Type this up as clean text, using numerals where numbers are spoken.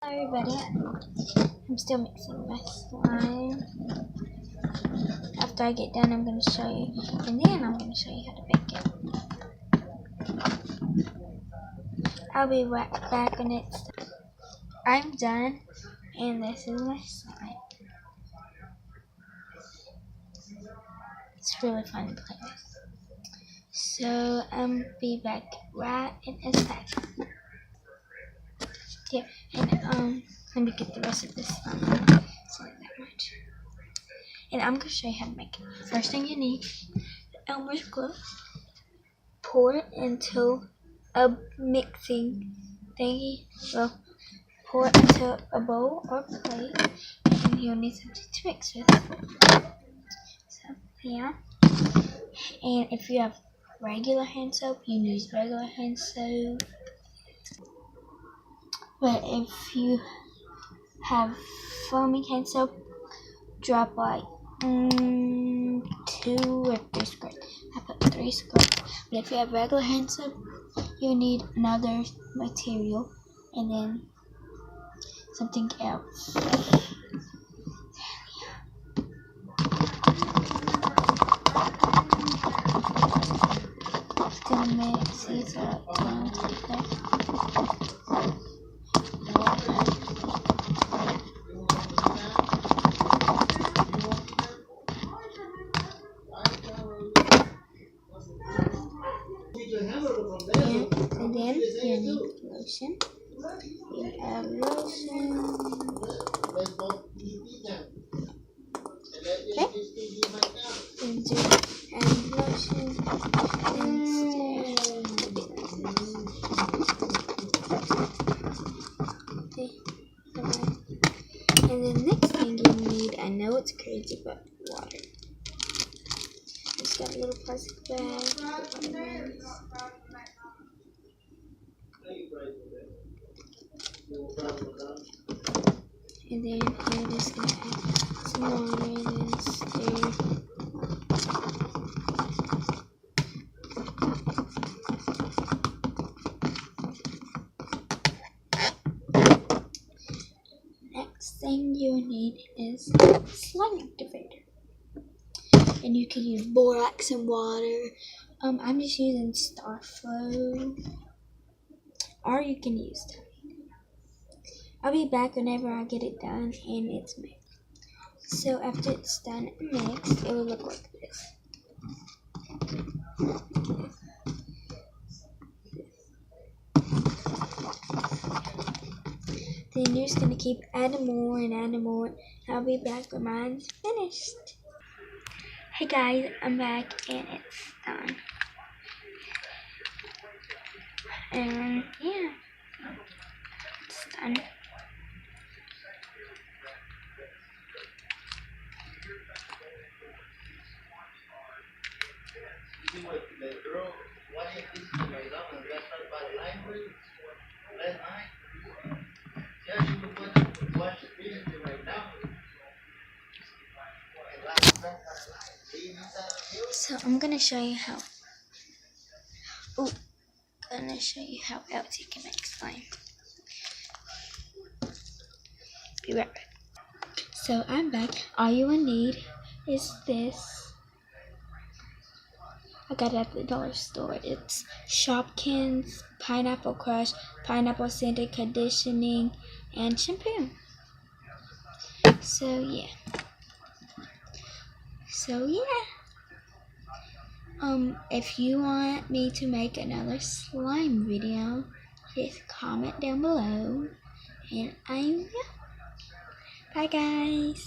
Hello everybody, I'm still mixing my slime. After I get done, I'm going to show you, and then I'm going to show you how to bake it. I'll be right back when it's done. I'm done, and this is my slime. It's really fun to play with. So I'll be back right in a second. Yeah, and let me get the rest of this slime. It's not that much. And I'm going to show you how to make it. First thing you need, Elmer's glue. Pour it into a mixing thingy. Well, pour it into a bowl or plate, and you'll need something to mix with. So, yeah. And if you have regular hand soap, you can use regular hand soap. But if you have foaming hand soap, drop like 2 or 3 squirts. I put 3 squirts. But if you have regular hand soap, you need another material and then something else. Just gonna mix these up together. And then you need lotion. You add lotion. Okay. And do add lotion and stir. Okay. And then next thing you need, I know it's crazy, but water. Just got a little plastic bag. And then I'm just gonna add some water and then stir. Next thing you need is slime activator. And you can use borax and water. I'm just using Starflow. Or you can use that. I'll be back whenever I get it done and it's mixed. So after it's done and mixed, it will look like this. Then you're just going to keep adding more and adding more. I'll be back when mine's finished. Hey guys, I'm back and it's done. And yeah, it's done. So I'm gonna show you how. Gonna show you how else you can make slime. Be right back. So I'm back. All you will need is this. I got it at the dollar store. It's Shopkins Pineapple Crush, Pineapple Scented Conditioning, and shampoo. So yeah. If you want me to make another slime video, just comment down below, and I will. Bye guys.